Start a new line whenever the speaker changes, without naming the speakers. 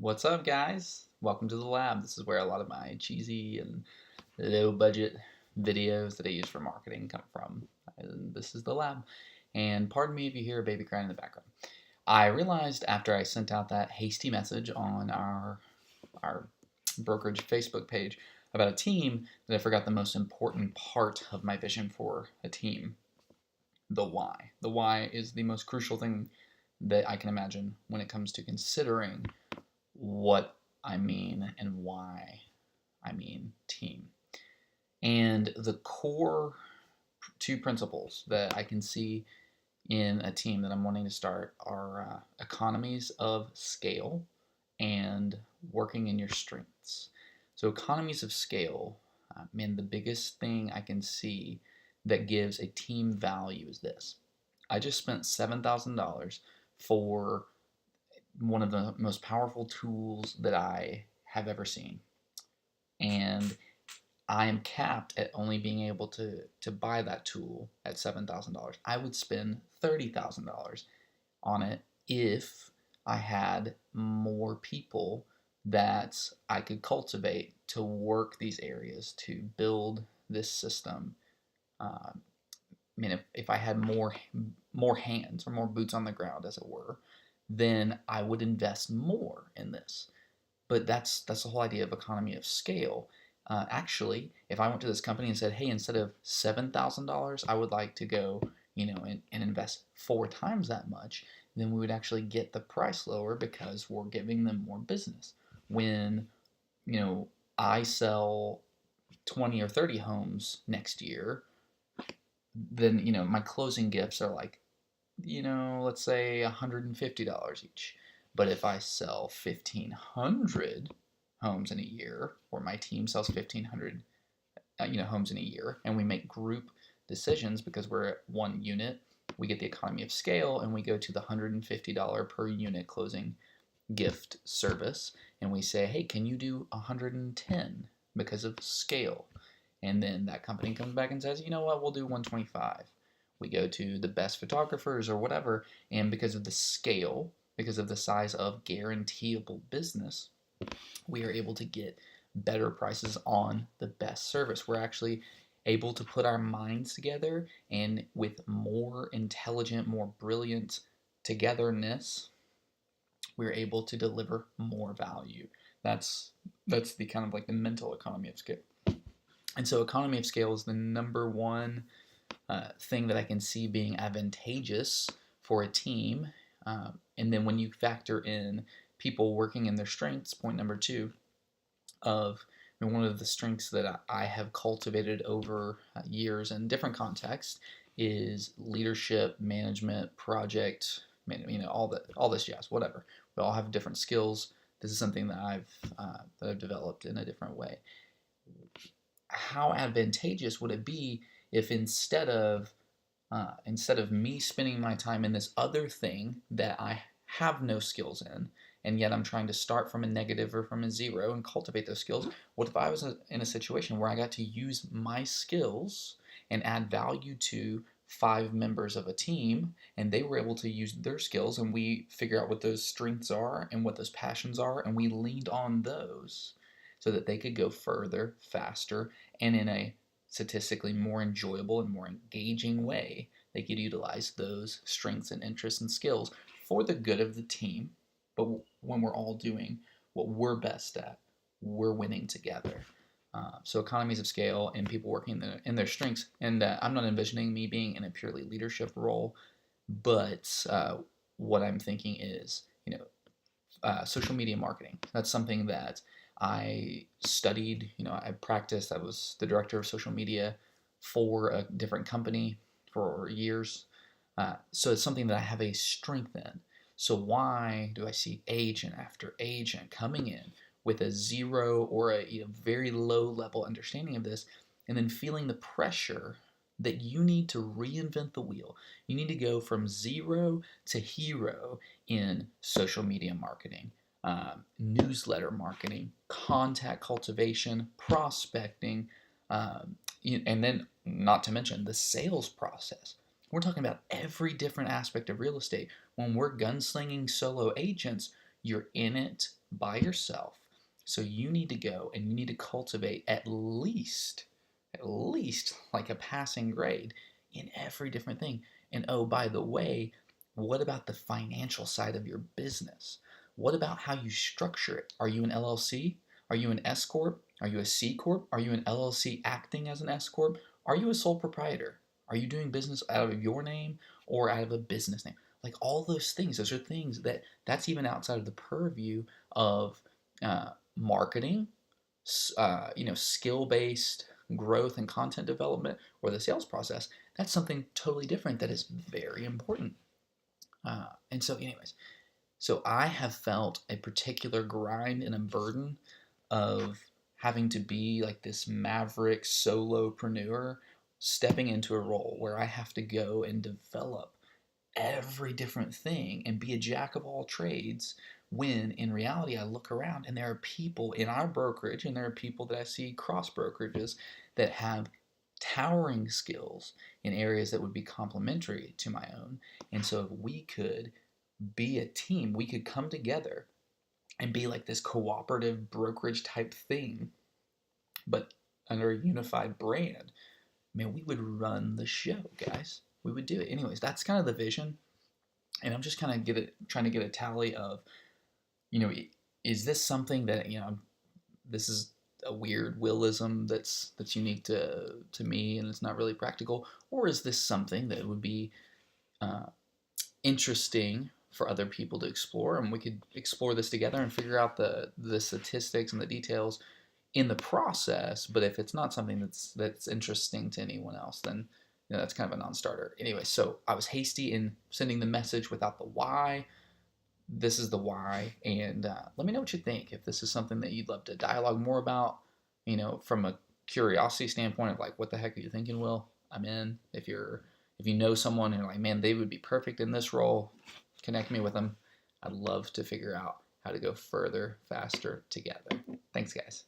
What's up, guys? Welcome to the lab. This is where a lot of my cheesy and low budget videos that I use for marketing come from. And this is the lab. And pardon me if you hear a baby crying in the background. I realized after I sent out that hasty message on our brokerage Facebook page about a team that I forgot the most important part of my vision for a team: the why. The why is the most crucial thing that I can imagine when it comes to considering what I mean and why I mean team. And the core two principles that I can see in a team that I'm wanting to start are economies of scale and working in your strengths. So, economies of scale, man, the biggest thing I can see that gives a team value is this. I just spent $7,000 for one of the most powerful tools that I have ever seen. And I am capped at only being able to buy that tool at $7,000. I would spend $30,000 on it if I had more people that I could cultivate to work these areas, to build this system. I mean, if I had more hands or more boots on the ground, as it were, then I would invest more in this. But that's the whole idea of economy of scale. Actually, if I went to this company and said, "Hey, instead of $7,000, I would like to go, and invest four times that much," then we would actually get the price lower because we're giving them more business. When I sell 20 or 30 homes next year, then my closing gifts are like, let's say $150 each. But if I sell 1,500 homes in a year, or my team sells 1,500 homes in a year, and we make group decisions because we're at one unit, we get the economy of scale and we go to the $150 per unit closing gift service, and we say, "Hey, can you do 110 because of scale?" And then that company comes back and says, "You know what, we'll do 125." We go to the best photographers or whatever, and because of the scale, because of the size of guaranteeable business, we are able to get better prices on the best service. We're actually able to put our minds together, and with more intelligent, more brilliant togetherness, we're able to deliver more value. That's the kind of like the mental economy of scale. And so economy of scale is the number one thing that I can see being advantageous for a team. And then when you factor in people working in their strengths, point number two of one of the strengths that I have cultivated over years in different contexts is leadership, management, project, all this jazz, whatever. We all have different skills. This is something that I've developed in a different way. How advantageous would it be if instead of me spending my time in this other thing that I have no skills in, and yet I'm trying to start from a negative or from a zero and cultivate those skills, what if I was in a situation where I got to use my skills and add value to 5 members of a team, and they were able to use their skills, and we figure out what those strengths are and what those passions are, and we leaned on those so that they could go further, faster, and in a statistically more enjoyable and more engaging way. They could utilize those strengths and interests and skills for the good of the team. But when we're all doing what we're best at, we're winning together. So economies of scale and people working in their strengths. And I'm not envisioning me being in a purely leadership role, but what I'm thinking is, social media marketing. That's something that I studied. I practiced. I was the director of social media for a different company for years. So it's something that I have a strength in. So why do I see agent after agent coming in with a zero or a very low level understanding of this, and then feeling the pressure that you need to reinvent the wheel? You need to go from zero to hero in social media marketing, newsletter marketing, contact cultivation, prospecting, and then not to mention the sales process. We're talking about every different aspect of real estate. When we're gunslinging solo agents, you're in it by yourself. So you need to go and you need to cultivate at least like a passing grade in every different thing. And oh, by the way, what about the financial side of your business? What about how you structure it? Are you an LLC? Are you an S corp? Are you a C corp? Are you an LLC acting as an S corp? Are you a sole proprietor? Are you doing business out of your name or out of a business name? Like all those things, those are things that's even outside of the purview of marketing, skill based growth and content development, or the sales process. That's something totally different that is very important. And so, anyways, so I have felt a particular grind and a burden of having to be like this maverick solopreneur stepping into a role where I have to go and develop every different thing and be a jack of all trades, when in reality I look around and there are people in our brokerage and there are people that I see cross brokerages that have towering skills in areas that would be complementary to my own. And so if we could be a team, we could come together and be like this cooperative brokerage type thing, but under a unified brand, man, we would run the show, guys. We would do it. Anyways, that's kind of the vision. And I'm just kind of trying to get a tally of, is this something that, this is a weird willism that's unique to me and it's not really practical, or is this something that would be uh, interesting for other people to explore, and we could explore this together and figure out the statistics and the details in the process. But if it's not something that's interesting to anyone else, then that's kind of a non-starter. Anyway, so I was hasty in sending the message without the why. This is the why, and let me know what you think. If this is something that you'd love to dialogue more about, from a curiosity standpoint of like, what the heck are you thinking, Will? I'm in. If you know someone and you're like, man, they would be perfect in this role, connect me with them. I'd love to figure out how to go further, faster together. Thanks, guys.